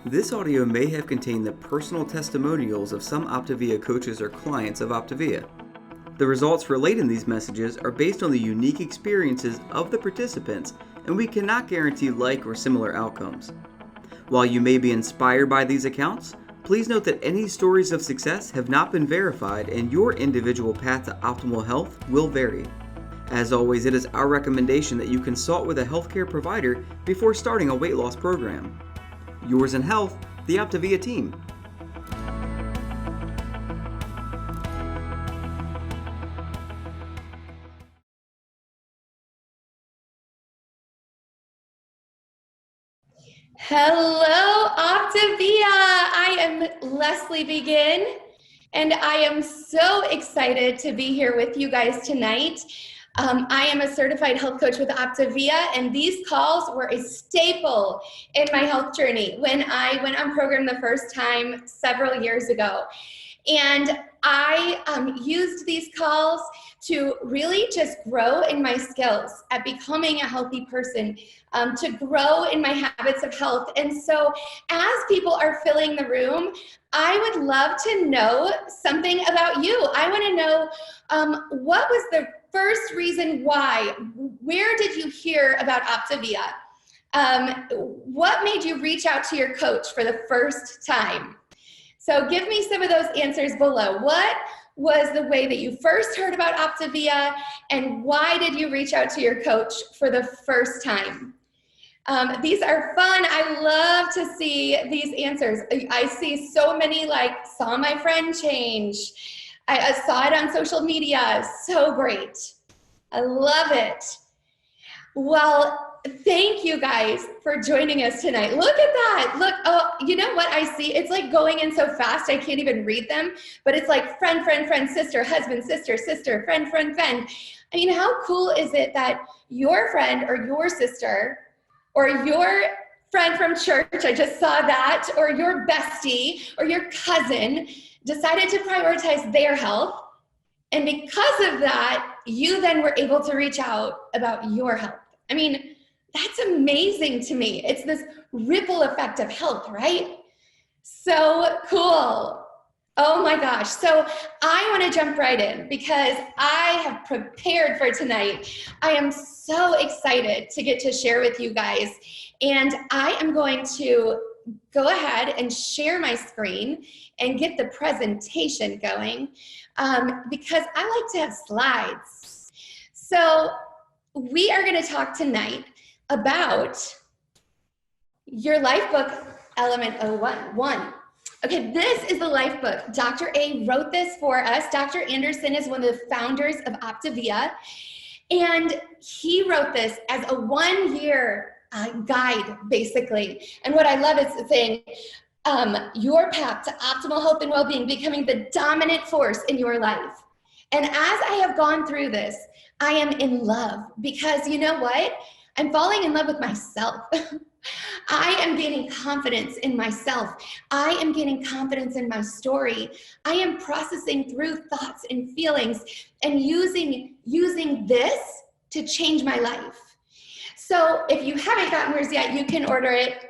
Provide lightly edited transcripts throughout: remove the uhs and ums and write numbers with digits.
This audio may have contained the personal testimonials of some OPTAVIA coaches or clients of OPTAVIA. The results relayed in these messages are based on the unique experiences of the participants, and we cannot guarantee like or similar outcomes. While you may be inspired by these accounts, please note that any stories of success have not been verified and your individual path to optimal health will vary. As always, it is our recommendation that you consult with a healthcare provider before starting a weight loss program. Yours in health, the OPTAVIA team. Hello, OPTAVIA. I am Leslie Begin, and I am so excited to be here with you guys tonight. I am a certified health coach with OPTAVIA, and these calls were a staple in my health journey when I went on program the first time several years ago. And I used these calls to really just grow in my skills at becoming a healthy person, to grow in my habits of health. And so as people are filling the room, I would love to know something about you. I want to know what was the first reason why? Where did you hear about OPTAVIA? What made you reach out to your coach for the first time? So give me some of those answers below. What was the way that you first heard about OPTAVIA, and why did you reach out to your coach for the first time? These are fun. I love to see these answers. I see so many like, saw my friend change. I saw it on social media. So great. I love it. Well, thank you guys for joining us tonight. Look at that. Look, oh, you know what I see? It's like going in so fast I can't even read them, but it's like friend, friend, friend, sister, husband, sister, sister, friend, friend, friend. I mean, how cool is it that your friend or your sister or your friend from church, I just saw that, or your bestie or your cousin decided to prioritize their health, and because of that, you then were able to reach out about your health. I mean, that's amazing to me. It's this ripple effect of health, right? So cool. Oh my gosh. So I want to jump right in because I have prepared for tonight. I am so excited to get to share with you guys. And I am going to go ahead and share my screen and get the presentation going because I like to have slides. So we are going to talk tonight about your LifeBook Element 01. Okay, this is the LifeBook. Dr. A wrote this for us. Dr. Anderson is one of the founders of OPTAVIA, and he wrote this as a one-year guide, basically. And what I love is saying, your path to optimal health and well-being, becoming the dominant force in your life. And as I have gone through this, I am in love because you know what? I'm falling in love with myself. I am gaining confidence in myself. I am gaining confidence in my story. I am processing through thoughts and feelings and using this to change my life. So if you haven't gotten yours yet, you can order it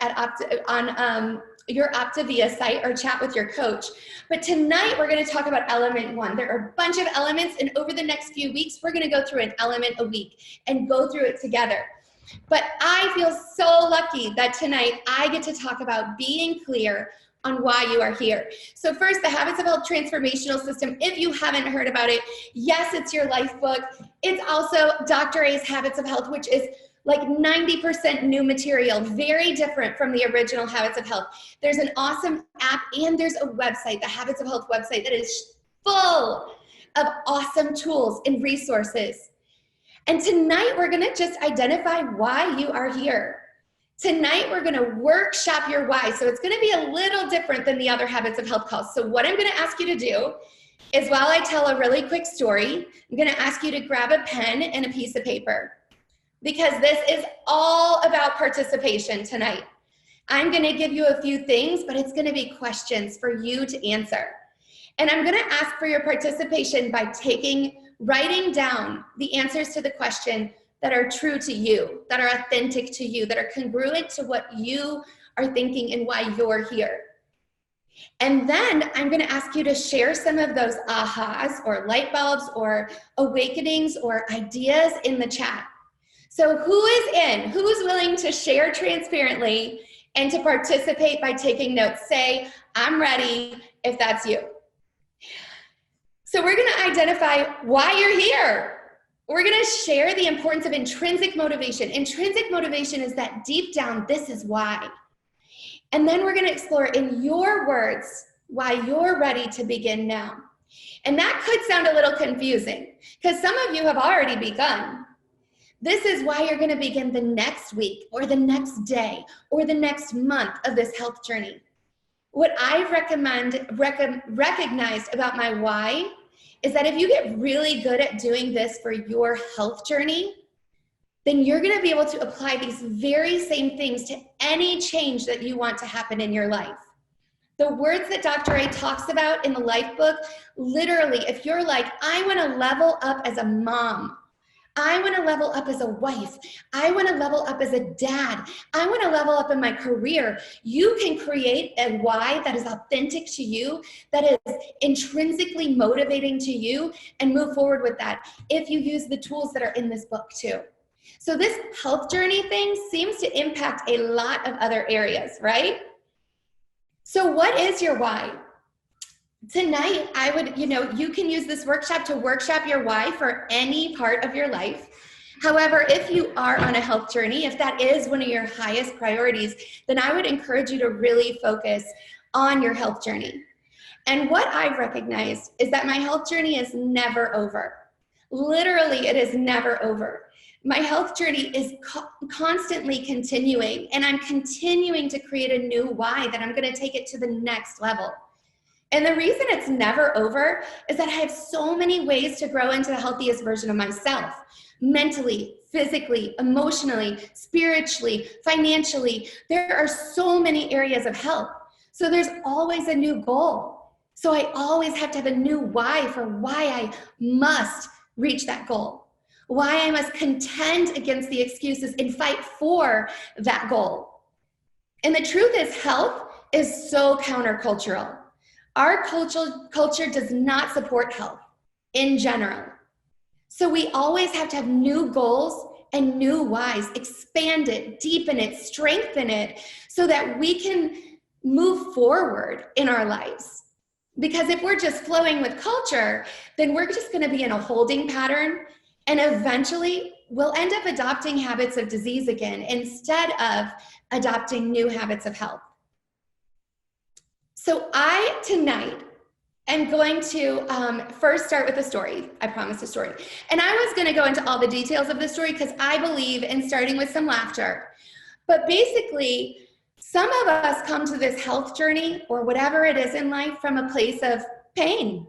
on your OPTAVIA site or chat with your coach. But tonight we're going to talk about element 1. There are a bunch of elements, and over the next few weeks, we're going to go through an element a week and go through it together. But I feel so lucky that tonight I get to talk about being clear on why you are here. So first, the Habits of Health Transformational System. If you haven't heard about it, yes, it's your LifeBook. It's also Dr. A's Habits of Health, which is like 90% new material, very different from the original Habits of Health. There's an awesome app and there's a website, the Habits of Health website, that is full of awesome tools and resources. And tonight we're gonna just identify why you are here. Tonight we're gonna workshop your why. So it's gonna be a little different than the other Habits of Health calls. So what I'm gonna ask you to do is, while I tell a really quick story, I'm gonna ask you to grab a pen and a piece of paper, because this is all about participation tonight. I'm gonna give you a few things, but it's gonna be questions for you to answer. And I'm gonna ask for your participation by writing down the answers to the question that are true to you, that are authentic to you, that are congruent to what you are thinking and why you're here. And then I'm going to ask you to share some of those ahas or light bulbs or awakenings or ideas in the chat. So who's willing to share transparently and to participate by taking notes? Say, I'm ready if that's you. So we're going to identify why you're here. We're going to share the importance of intrinsic motivation. Intrinsic motivation is that deep down, this is why. And then we're going to explore in your words why you're ready to begin now. And that could sound a little confusing because some of you have already begun. This is why you're going to begin the next week or the next day or the next month of this health journey. What I've recognized about my why is that if you get really good at doing this for your health journey, then you're going to be able to apply these very same things to any change that you want to happen in your life. The words that Dr. A talks about in the LifeBook, literally, if you're like, I want to level up as a mom, I want to level up as a wife, I want to level up as a dad, I want to level up in my career, you can create a why that is authentic to you, that is intrinsically motivating to you, and move forward with that if you use the tools that are in this book too. So this health journey thing seems to impact a lot of other areas, right? So what is your why? Tonight, I would, you can use this workshop to workshop your why for any part of your life. However, if you are on a health journey, if that is one of your highest priorities, then I would encourage you to really focus on your health journey. And what I've recognized is that my health journey is never over. Literally, it is never over. My health journey is constantly continuing, and I'm continuing to create a new why that I'm going to take it to the next level. And the reason it's never over is that I have so many ways to grow into the healthiest version of myself, mentally, physically, emotionally, spiritually, financially. There are so many areas of health. So there's always a new goal. So I always have to have a new why for why I must reach that goal, why I must contend against the excuses and fight for that goal. And the truth is, health is so countercultural. Our culture does not support health in general. So we always have to have new goals and new whys, expand it, deepen it, strengthen it, so that we can move forward in our lives. Because if we're just flowing with culture, then we're just going to be in a holding pattern, and eventually we'll end up adopting habits of disease again instead of adopting new habits of health. So I, tonight, am going to first start with a story. I promised a story. And I was going to go into all the details of the story because I believe in starting with some laughter. But basically, some of us come to this health journey or whatever it is in life from a place of pain.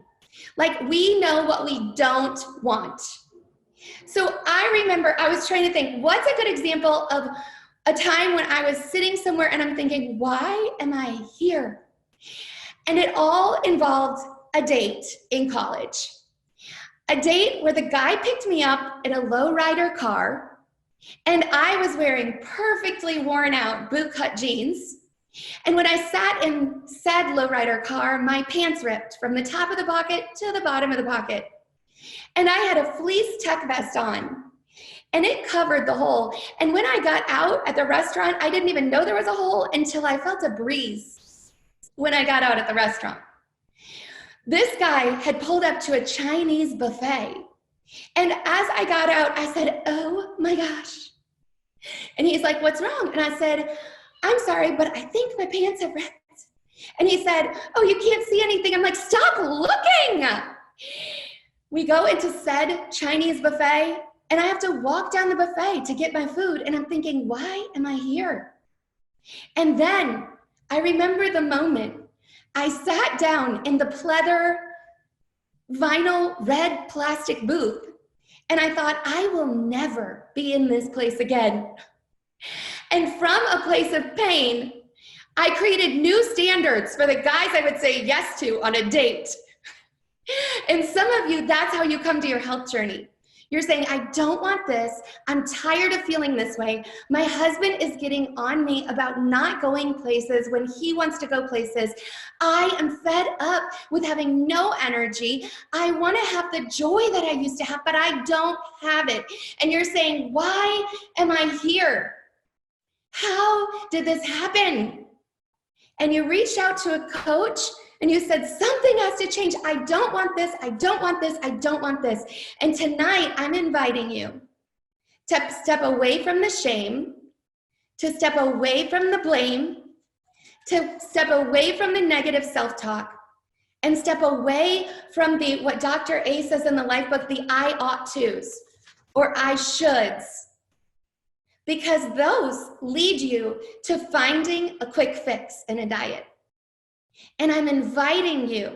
Like we know what we don't want. So I remember I was trying to think, what's a good example of a time when I was sitting somewhere and I'm thinking, why am I here? And it all involved a date in college. A date where the guy picked me up in a lowrider car, and I was wearing perfectly worn out bootcut jeans. And when I sat in said lowrider car, my pants ripped from the top of the pocket to the bottom of the pocket. And I had a fleece tech vest on, and it covered the hole. And when I got out at the restaurant, I didn't even know there was a hole until I felt a breeze when I got out at the restaurant. This guy had pulled up to a Chinese buffet. And as I got out, I said, oh my gosh. And he's like, what's wrong? And I said, I'm sorry, but I think my pants have ripped. And he said, oh, you can't see anything. I'm like, stop looking. We go into said Chinese buffet, and I have to walk down the buffet to get my food. And I'm thinking, why am I here? And then I remember the moment I sat down in the pleather vinyl red plastic booth, and I thought, I will never be in this place again. And from a place of pain, I created new standards for the guys I would say yes to on a date. And some of you, that's how you come to your health journey. You're saying, I don't want this. I'm tired of feeling this way. My husband is getting on me about not going places when he wants to go places. I am fed up with having no energy. I want to have the joy that I used to have, but I don't have it. And you're saying, why am I here? How did this happen? And you reached out to a coach and you said, something has to change. I don't want this. I don't want this. I don't want this. And tonight I'm inviting you to step away from the shame, to step away from the blame, to step away from the negative self-talk, and step away from what Dr. A says in the LifeBook, the I ought tos or I shoulds. Because those lead you to finding a quick fix in a diet. And I'm inviting you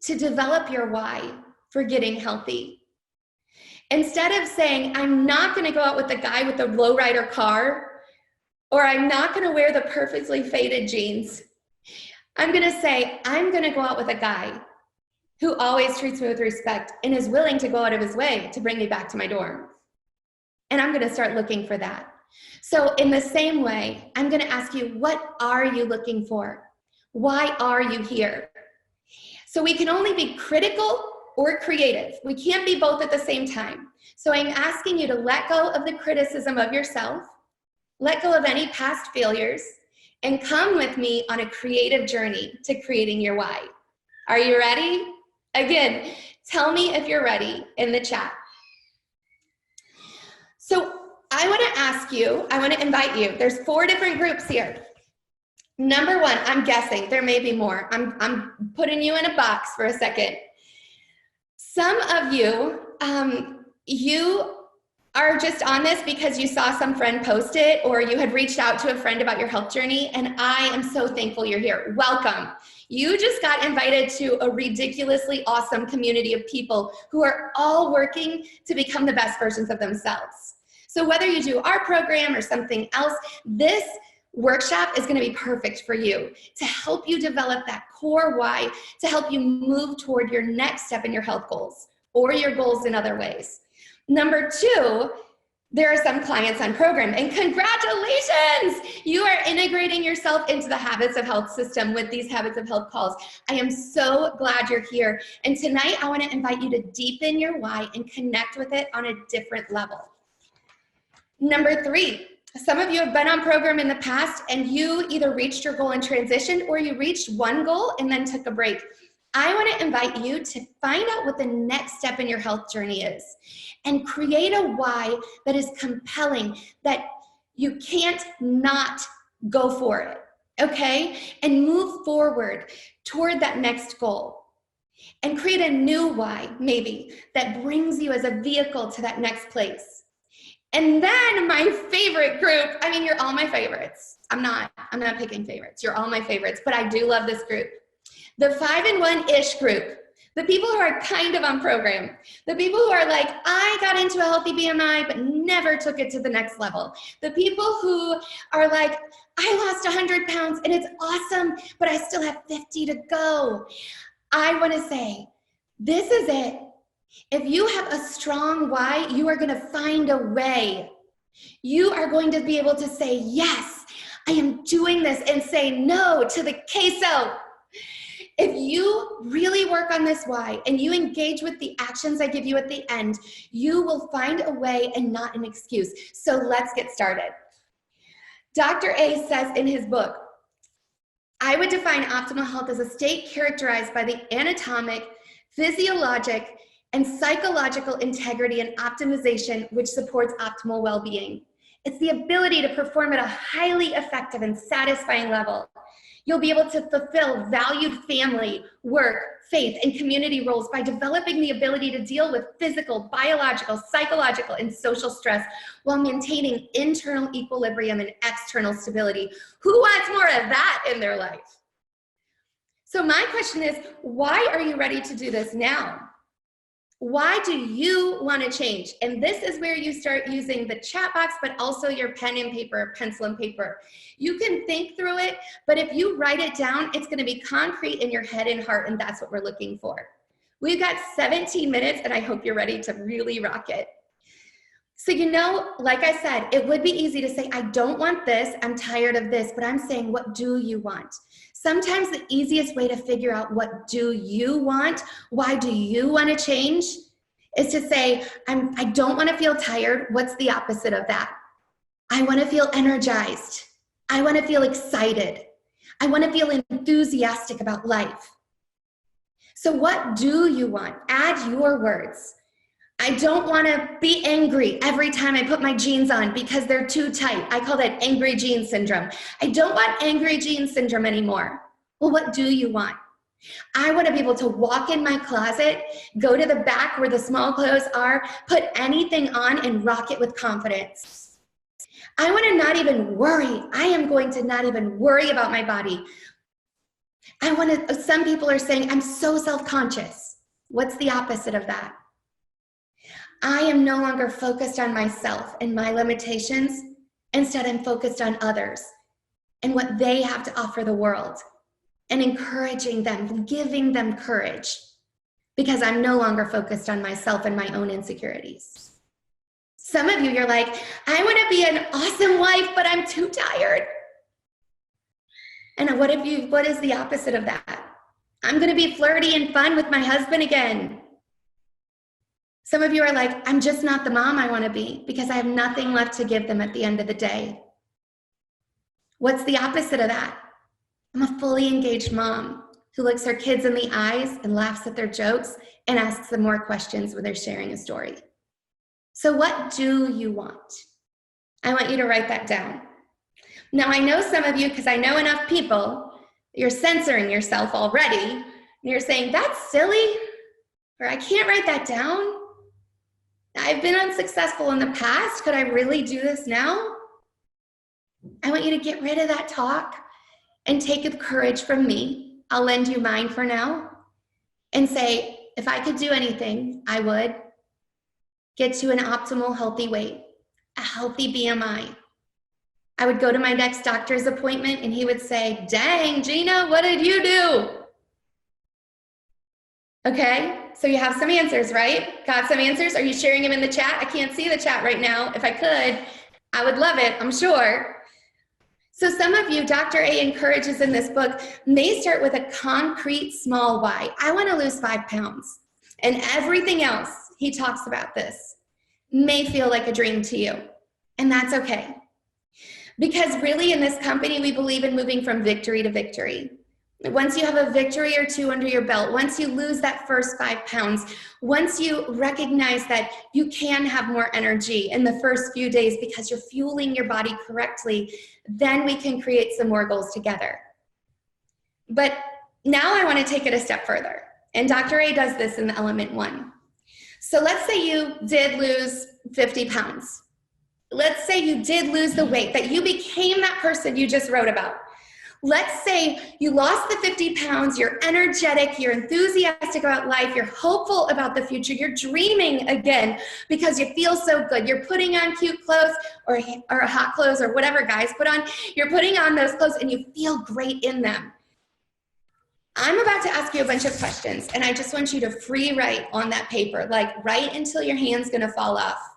to develop your why for getting healthy. Instead of saying, I'm not going to go out with the guy with the lowrider car, or I'm not going to wear the perfectly faded jeans, I'm going to say, I'm going to go out with a guy who always treats me with respect and is willing to go out of his way to bring me back to my dorm. And I'm going to start looking for that. So in the same way, I'm going to ask you, what are you looking for? Why are you here? So we can only be critical or creative. We can't be both at the same time. So I'm asking you to let go of the criticism of yourself, let go of any past failures, and come with me on a creative journey to creating your why. Are you ready? Again, tell me if you're ready in the chat. So I want to ask you, I want to invite you. There's 4 different groups here. Number 1, I'm guessing there may be more. I'm putting you in a box for a second. Some of you, you are just on this because you saw some friend post it or you had reached out to a friend about your health journey, and I am so thankful you're here. Welcome. You just got invited to a ridiculously awesome community of people who are all working to become the best versions of themselves. So whether you do our program or something else, this workshop is going to be perfect for you to help you develop that core why, to help you move toward your next step in your health goals or your goals in other ways. Number 2, there are some clients on program, and congratulations, you are integrating yourself into the Habits of Health system with these Habits of Health calls. I am so glad you're here. And tonight I want to invite you to deepen your why and connect with it on a different level. Number 3, some of you have been on program in the past and you either reached your goal and transitioned, or you reached one goal and then took a break. I want to invite you to find out what the next step in your health journey is and create a why that is compelling, that you can't not go for it, okay? And move forward toward that next goal and create a new why, maybe, that brings you as a vehicle to that next place. And then my favorite group, I mean, you're all my favorites. I'm not picking favorites. You're all my favorites, but I do love this group. The 5-in-1-ish group, the people who are kind of on program, the people who are like, I got into a healthy BMI, but never took it to the next level. The people who are like, I lost 100 pounds and it's awesome, but I still have 50 to go. I want to say, this is it. If you have a strong why, you are going to find a way. You are going to be able to say, yes, I am doing this, and say no to the queso. If you really work on this why and you engage with the actions I give you at the end, you will find a way and not an excuse. So let's get started. Dr. A says in his book, I would define optimal health as a state characterized by the anatomic, physiologic, and psychological integrity and optimization which supports optimal well-being. It's the ability to perform at a highly effective and satisfying level. You'll be able to fulfill valued family, work, faith, and community roles by developing the ability to deal with physical, biological, psychological, and social stress while maintaining internal equilibrium and external stability. Who wants more of that in their life? So my question is, why are you ready to do this now? Why do you want to change? And this is where you start using the chat box, but also your pen and paper, pencil and paper. You can think through it, but if you write it down, it's going to be concrete in your head and heart, and that's what we're looking for. We've got 17 minutes, and I hope you're ready to really rock it. So, like I said, it would be easy to say, I don't want this, I'm tired of this, but I'm saying, what do you want? Sometimes the easiest way to figure out what do you want, why do you want to change, is to say, I don't want to feel tired. What's the opposite of that? I want to feel energized. I want to feel excited. I want to feel enthusiastic about life. So what do you want? Add your words. I don't want to be angry every time I put my jeans on because they're too tight. I call that angry jean syndrome. I don't want angry jean syndrome anymore. Well, what do you want? I want to be able to walk in my closet, go to the back where the small clothes are, put anything on and rock it with confidence. I want to not even worry. I am going to not even worry about my body. Some people are saying, I'm so self-conscious. What's the opposite of that? I am no longer focused on myself and my limitations. Instead, I'm focused on others and what they have to offer the world and encouraging them, giving them courage because I'm no longer focused on myself and my own insecurities. Some of you, you're like, I want to be an awesome wife, but I'm too tired. And what is the opposite of that? I'm going to be flirty and fun with my husband again. Some of you are like, I'm just not the mom I want to be because I have nothing left to give them at the end of the day. What's the opposite of that? I'm a fully engaged mom who looks her kids in the eyes and laughs at their jokes and asks them more questions when they're sharing a story. So what do you want? I want you to write that down. Now, I know some of you, because I know enough people, you're censoring yourself already. And you're saying, that's silly, or I can't write that down. I've been unsuccessful in the past. Could I really do this now? I want you to get rid of that talk and take the courage from me. I'll lend you mine for now and say, if I could do anything, I would get to an optimal healthy weight, a healthy BMI. I would go to my next doctor's appointment and he would say, dang, Gina, what did you do? Okay, so you have some answers, right? Got some answers? Are you sharing them in the chat? I can't see the chat right now. If I could, I would love it, I'm sure. So some of you, Dr. A encourages in this book, may start with a concrete small why. I want to lose 5 pounds. And everything else, he talks about this, may feel like a dream to you. And that's okay. Because really in this company, we believe in moving from victory to victory. Once you have a victory or two under your belt, once you lose that first 5 pounds, once you recognize that you can have more energy in the first few days because you're fueling your body correctly, then we can create some more goals together. But now I want to take it a step further. And Dr. A does this in the element 1. So let's say you did lose 50 pounds. Let's say you did lose the weight, that you became that person you just wrote about. Let's say you lost the 50 pounds, you're energetic, you're enthusiastic about life, you're hopeful about the future, you're dreaming again because you feel so good. You're putting on cute clothes or hot clothes or whatever guys put on. You're putting on those clothes and you feel great in them. I'm about to ask you a bunch of questions and I just want you to free write on that paper, like write until your hand's gonna fall off.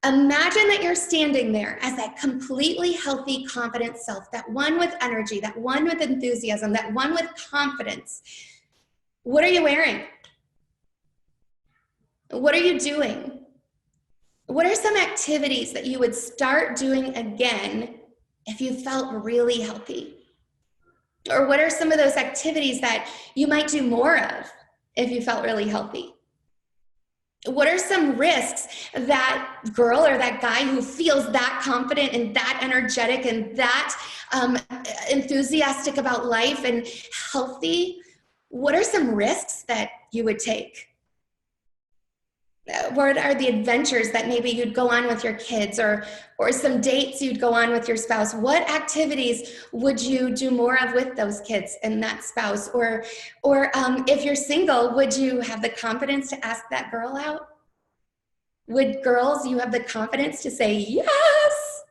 Imagine that you're standing there as that completely healthy, confident self, that one with energy, that one with enthusiasm, that one with confidence. What are you wearing? What are you doing? What are some activities that you would start doing again if you felt really healthy? Or what are some of those activities that you might do more of if you felt really healthy? What are some risks that girl or that guy who feels that confident and that energetic and that enthusiastic about life and healthy, what are some risks that you would take? What are the adventures that maybe you'd go on with your kids or some dates you'd go on with your spouse? What activities would you do more of with those kids and that spouse? Or if you're single, would you have the confidence to ask that girl out? Would girls, you have the confidence to say yes?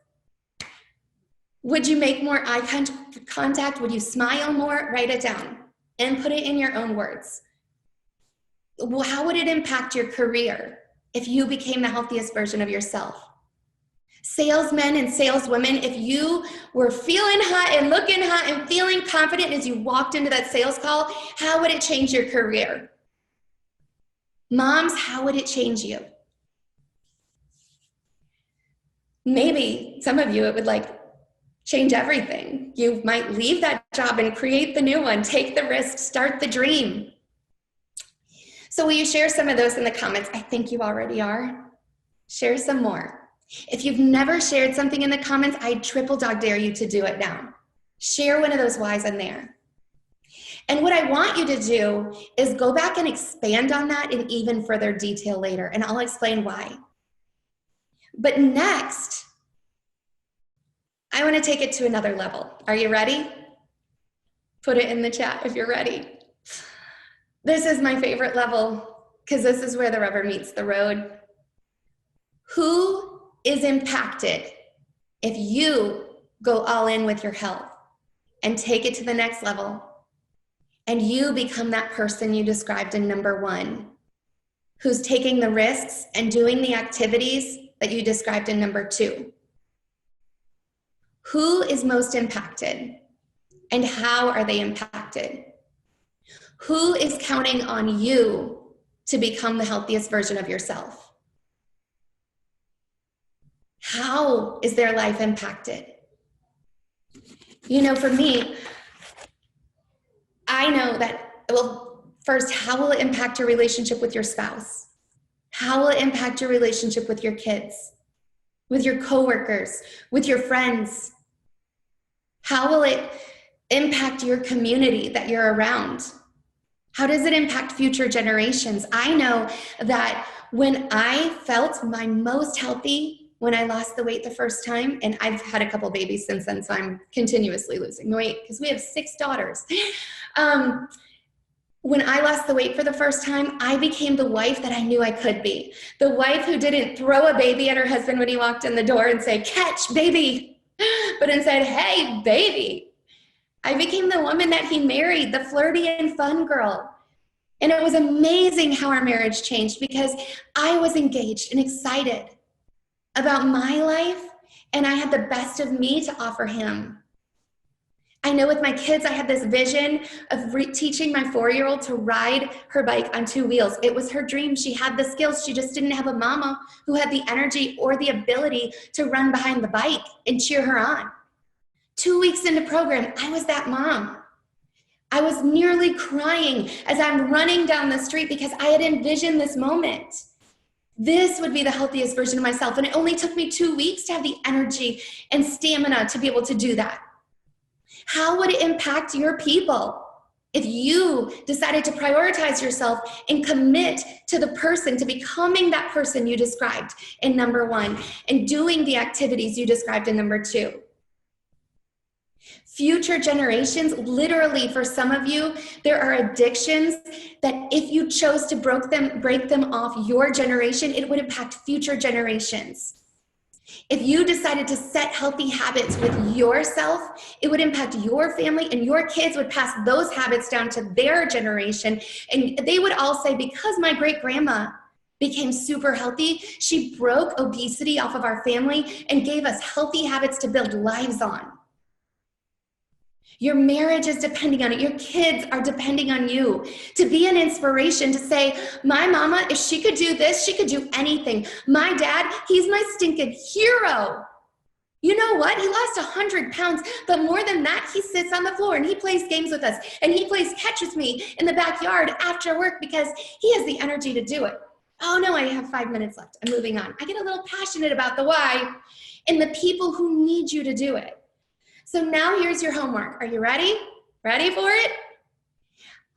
Would you make more eye contact? Would you smile more? Write it down and put it in your own words. How would it impact your career if you became the healthiest version of yourself? Salesmen and saleswomen, if you were feeling hot and looking hot and feeling confident as you walked into that sales call, how would it change your career? Moms, how would it change you? Maybe some of you, it would like change everything. You might leave that job and create the new one, take the risk, start the dream. So will you share some of those in the comments? I think you already are. Share some more. If you've never shared something in the comments, I triple dog dare you to do it now. Share one of those whys in there. And what I want you to do is go back and expand on that in even further detail later, and I'll explain why. But next, I want to take it to another level. Are you ready? Put it in the chat if you're ready. This is my favorite level because this is where the rubber meets the road. Who is impacted if you go all in with your health and take it to the next level and you become that person you described in number 1, who's taking the risks and doing the activities that you described in number 2? Who is most impacted and how are they impacted? Who is counting on you to become the healthiest version of yourself? How is their life impacted? You know, for me, I know that, well, first, how will it impact your relationship with your spouse? How will it impact your relationship with your kids, with your coworkers, with your friends? How will it impact your community that you're around? How does it impact future generations? I know that when I felt my most healthy, when I lost the weight the first time, and I've had a couple babies since then, so I'm continuously losing weight because we have 6 daughters. When I lost the weight for the first time, I became the wife that I knew I could be. The wife who didn't throw a baby at her husband when he walked in the door and say, "Catch, baby," but instead, "Hey, baby." I became the woman that he married, the flirty and fun girl. And it was amazing how our marriage changed because I was engaged and excited about my life, and I had the best of me to offer him. I know with my kids, I had this vision of teaching my 4-year-old to ride her bike on 2 wheels. It was her dream. She had the skills. She just didn't have a mama who had the energy or the ability to run behind the bike and cheer her on. 2 weeks into program, I was that mom. I was nearly crying as I'm running down the street because I had envisioned this moment. This would be the healthiest version of myself. And it only took me 2 weeks to have the energy and stamina to be able to do that. How would it impact your people if you decided to prioritize yourself and commit to the person, to becoming that person you described in number 1 and doing the activities you described in number 2? Future generations, literally for some of you, there are addictions that if you chose to break them off your generation, it would impact future generations. If you decided to set healthy habits with yourself, it would impact your family, and your kids would pass those habits down to their generation. And they would all say, because my great-grandma became super healthy, she broke obesity off of our family and gave us healthy habits to build lives on. Your marriage is depending on it. Your kids are depending on you to be an inspiration, to say, my mama, if she could do this, she could do anything. My dad, he's my stinking hero. You know what? He lost 100 pounds, but more than that, he sits on the floor and he plays games with us and he plays catch with me in the backyard after work because he has the energy to do it. Oh no, I have 5 minutes left. I'm moving on. I get a little passionate about the why and the people who need you to do it. So now here's your homework. Are you ready? Ready for it?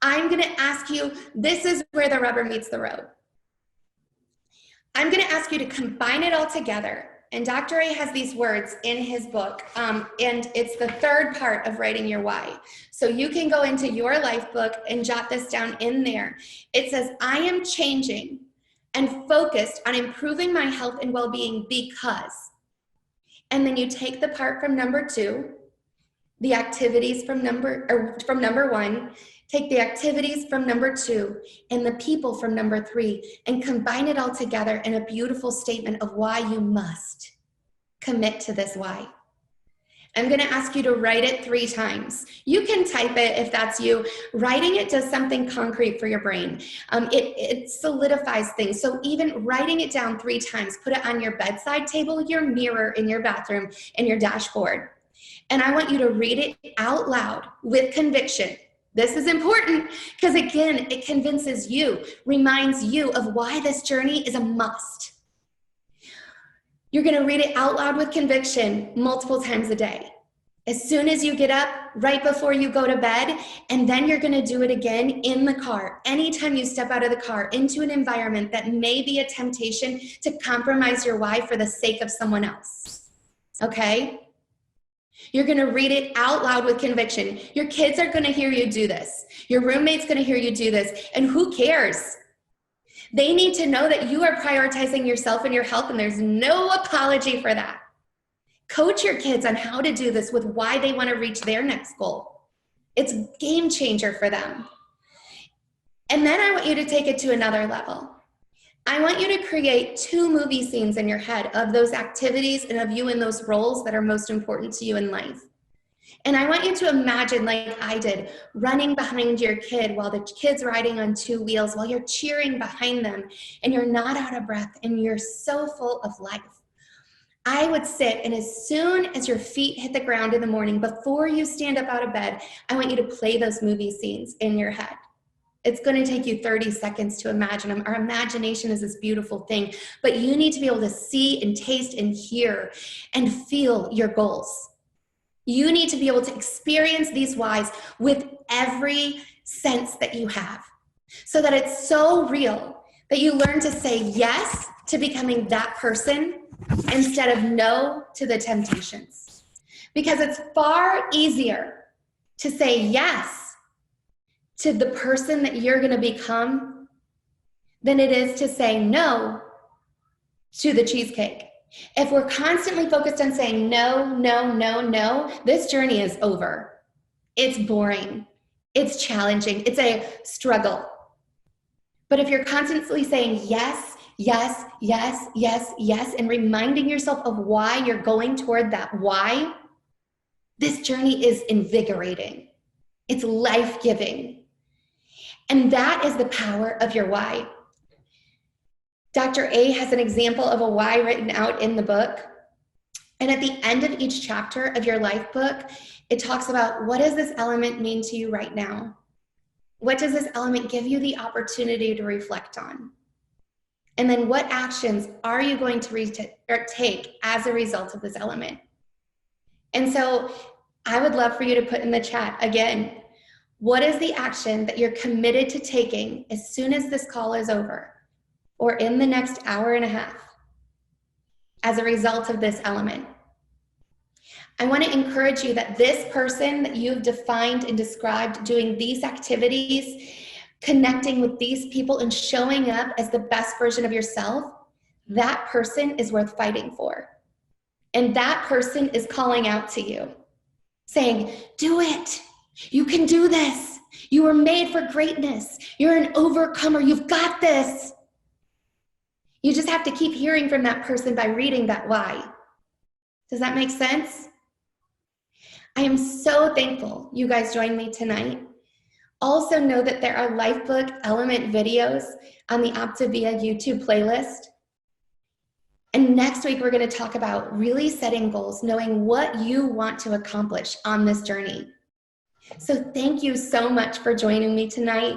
I'm going to ask you, this is where the rubber meets the road. I'm going to ask you to combine it all together. And Dr. A has these words in his book, and it's the 3rd part of writing your why. So you can go into your LifeBook and jot this down in there. It says, I am changing and focused on improving my health and well-being because. And then you take the part from number 2, the activities from number 1, Take the activities from number 2 and the people from number 3 and combine it all together in a beautiful statement of why you must commit to this why. I'm going to ask you to write it 3 times. You can type it if that's you. Writing it does something concrete for your brain. It solidifies things. So even writing it down 3 times, put it on your bedside table, your mirror in your bathroom, and your dashboard. And I want you to read it out loud with conviction. This is important because, again, it convinces you, reminds you of why this journey is a must. You're going to read it out loud with conviction multiple times a day. As soon as you get up, right before you go to bed, and then you're going to do it again in the car. Anytime you step out of the car into an environment that may be a temptation to compromise your why for the sake of someone else. Okay? You're going to read it out loud with conviction. Your kids are going to hear you do this. Your roommate's going to hear you do this. And who cares? They need to know that you are prioritizing yourself and your health, and there's no apology for that. Coach your kids on how to do this with why they want to reach their next goal. It's a game changer for them. And then I want you to take it to another level. I want you to create 2 movie scenes in your head of those activities and of you in those roles that are most important to you in life. And I want you to imagine, like I did, running behind your kid while the kid's riding on 2 wheels, while you're cheering behind them and you're not out of breath and you're so full of life. I would sit, and as soon as your feet hit the ground in the morning, before you stand up out of bed, I want you to play those movie scenes in your head. It's going to take you 30 seconds to imagine them. Our imagination is this beautiful thing, but you need to be able to see and taste and hear and feel your goals. You need to be able to experience these whys with every sense that you have so that it's so real that you learn to say yes to becoming that person instead of no to the temptations. Because it's far easier to say yes to the person that you're going to become than it is to say no to the cheesecake. If we're constantly focused on saying no, no, no, no, this journey is over. It's boring. It's challenging. It's a struggle. But if you're constantly saying yes, yes, yes, yes, yes, and reminding yourself of why you're going toward that why, this journey is invigorating. It's life-giving. And that is the power of your why. Dr. A has an example of a why written out in the book. And at the end of each chapter of your life book, it talks about, what does this element mean to you right now? What does this element give you the opportunity to reflect on? And then what actions are you going to take as a result of this element? And so I would love for you to put in the chat again, what is the action that you're committed to taking as soon as this call is over or in the next hour and a half as a result of this element? I want to encourage you that this person that you've defined and described doing these activities, connecting with these people and showing up as the best version of yourself, that person is worth fighting for. And that person is calling out to you, saying, do it. You can do this. You were made for greatness. You're an overcomer. You've got this. You just have to keep hearing from that person by reading that why. Does that make sense? I am so thankful you guys joined me tonight. Also know that there are LifeBook element videos on the OPTAVIA YouTube playlist. And next week, we're going to talk about really setting goals, knowing what you want to accomplish on this journey. So thank you so much for joining me tonight.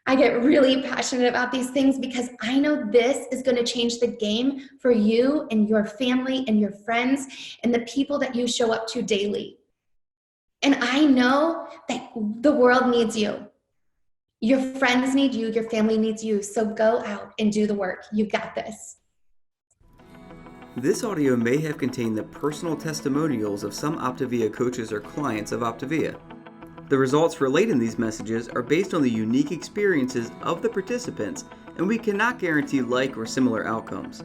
I get really passionate about these things because I know this is going to change the game for you and your family and your friends and the people that you show up to daily. And I know that the world needs you. Your friends need you. Your family needs you. So go out and do the work. You got this. This audio may have contained the personal testimonials of some OPTAVIA coaches or clients of OPTAVIA. The results relayed in these messages are based on the unique experiences of the participants, and we cannot guarantee like or similar outcomes.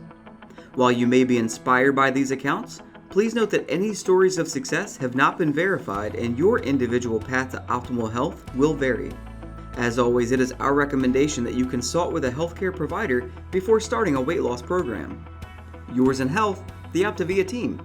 While you may be inspired by these accounts, Please note that any stories of success have not been verified and your individual path to optimal health will vary. As always, it is our recommendation that you consult with a healthcare provider before starting a weight loss program. Yours in health, the OPTAVIA team.